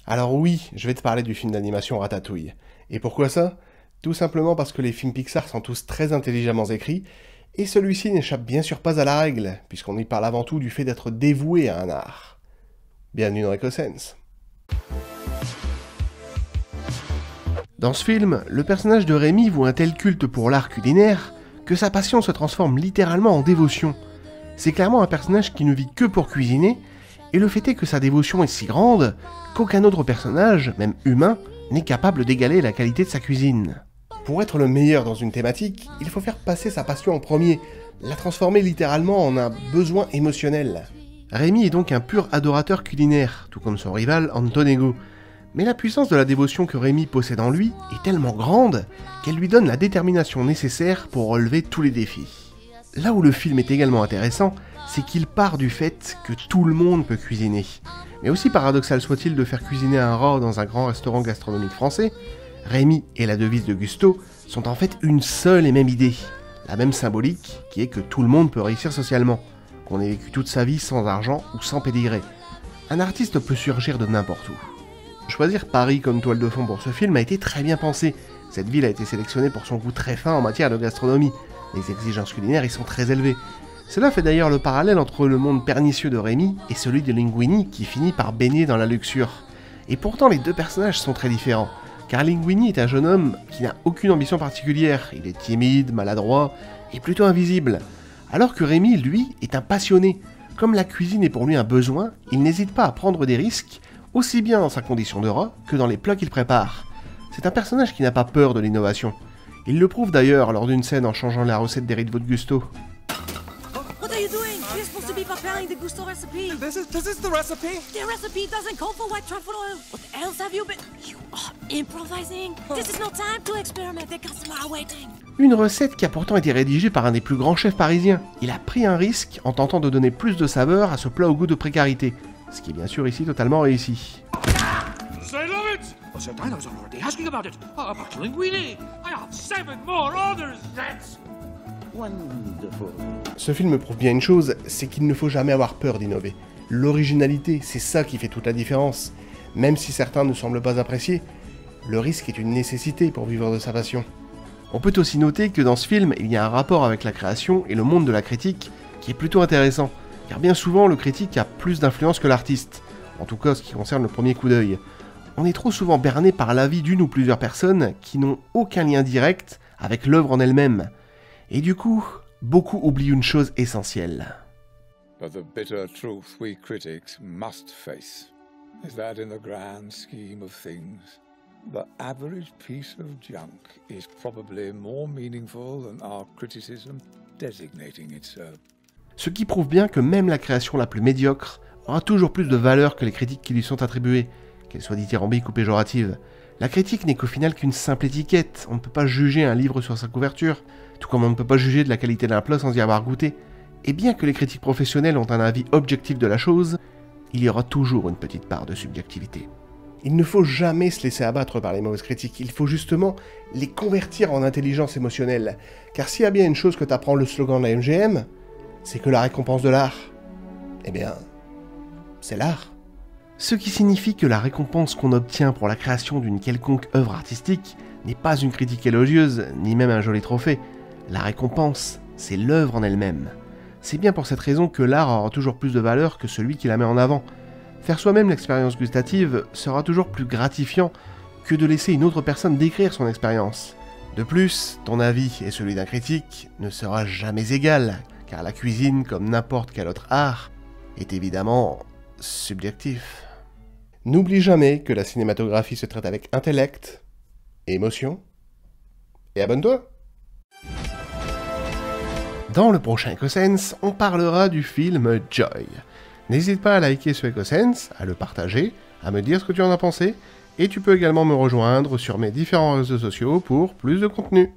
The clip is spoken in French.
Alors oui, je vais te parler du film d'animation Ratatouille. Et pourquoi ça? Tout simplement parce que les films Pixar sont tous très intelligemment écrits, et celui-ci n'échappe bien sûr pas à la règle, puisqu'on y parle avant tout du fait d'être dévoué à un art. Bienvenue dans EcoSense. Dans ce film, le personnage de Rémi voue un tel culte pour l'art culinaire que sa passion se transforme littéralement en dévotion. C'est clairement un personnage qui ne vit que pour cuisiner, et le fait est que sa dévotion est si grande qu'aucun autre personnage, même humain, n'est capable d'égaler la qualité de sa cuisine. Pour être le meilleur dans une thématique, il faut faire passer sa passion en premier, la transformer littéralement en un besoin émotionnel. Rémi est donc un pur adorateur culinaire, tout comme son rival Antonego. Mais la puissance de la dévotion que Rémi possède en lui est tellement grande qu'elle lui donne la détermination nécessaire pour relever tous les défis. Là où le film est également intéressant, c'est qu'il part du fait que tout le monde peut cuisiner. Mais aussi paradoxal soit-il de faire cuisiner un rat dans un grand restaurant gastronomique français, Rémi et la devise de Gusto sont en fait une seule et même idée, la même symbolique qui est que tout le monde peut réussir socialement, qu'on ait vécu toute sa vie sans argent ou sans pédigré. Un artiste peut surgir de n'importe où. Choisir Paris comme toile de fond pour ce film a été très bien pensé. Cette ville a été sélectionnée pour son goût très fin en matière de gastronomie. Les exigences culinaires y sont très élevées. Cela fait d'ailleurs le parallèle entre le monde pernicieux de Rémi et celui de Linguini qui finit par baigner dans la luxure. Et pourtant les deux personnages sont très différents, car Linguini est un jeune homme qui n'a aucune ambition particulière, il est timide, maladroit et plutôt invisible. Alors que Rémi, lui, est un passionné. Comme la cuisine est pour lui un besoin, il n'hésite pas à prendre des risques, aussi bien dans sa condition de rat que dans les plats qu'il prépare. C'est un personnage qui n'a pas peur de l'innovation. Il le prouve d'ailleurs lors d'une scène en changeant la recette des riz-de-veau de Gusto. What are you doing? You're supposed to be preparing the Gusto recipe. This is the recipe? The recipe doesn't call for white truffle oil. What else have you been... You are improvising? This is no time to experiment. The customers are waiting. Une recette qui a pourtant été rédigée par un des plus grands chefs parisiens. Il a pris un risque en tentant de donner plus de saveur à ce plat au goût de précarité. Ce qui est bien sûr ici totalement réussi. I love it! Oh, Sir Dino's already asking about it. About Linguini. I have 7 more orders. That's wonderful. Ce film prouve bien une chose, c'est qu'il ne faut jamais avoir peur d'innover. L'originalité, c'est ça qui fait toute la différence. Même si certains ne semblent pas apprécier, le risque est une nécessité pour vivre de sa passion. On peut aussi noter que dans ce film, il y a un rapport avec la création et le monde de la critique qui est plutôt intéressant, car bien souvent le critique a plus d'influence que l'artiste, en tout cas ce qui concerne le premier coup d'œil. On est trop souvent berné par l'avis d'une ou plusieurs personnes qui n'ont aucun lien direct avec l'œuvre en elle-même. Et du coup, beaucoup oublient une chose essentielle. But the bitter truth we critics must face is that in the grand scheme of things, the average piece of junk is probably more meaningful than our criticism designating it so. Ce qui prouve bien que même la création la plus médiocre aura toujours plus de valeur que les critiques qui lui sont attribuées, qu'elle soit dithyrambique ou péjorative. La critique n'est qu'au final qu'une simple étiquette, on ne peut pas juger un livre sur sa couverture, tout comme on ne peut pas juger de la qualité d'un plat sans y avoir goûté. Et bien que les critiques professionnels ont un avis objectif de la chose, il y aura toujours une petite part de subjectivité. Il ne faut jamais se laisser abattre par les mauvaises critiques, il faut justement les convertir en intelligence émotionnelle. Car s'il y a bien une chose que t'apprend le slogan de la MGM, c'est que la récompense de l'art, eh bien, c'est l'art. Ce qui signifie que la récompense qu'on obtient pour la création d'une quelconque œuvre artistique n'est pas une critique élogieuse, ni même un joli trophée. La récompense, c'est l'œuvre en elle-même. C'est bien pour cette raison que l'art aura toujours plus de valeur que celui qui la met en avant. Faire soi-même l'expérience gustative sera toujours plus gratifiant que de laisser une autre personne décrire son expérience. De plus, ton avis et celui d'un critique ne sera jamais égal, car la cuisine, comme n'importe quel autre art, est évidemment subjectif. N'oublie jamais que la cinématographie se traite avec intellect, émotion, et abonne-toi! Dans le prochain EcoSense, on parlera du film Joy. N'hésite pas à liker ce EcoSense, à le partager, à me dire ce que tu en as pensé, et tu peux également me rejoindre sur mes différents réseaux sociaux pour plus de contenu.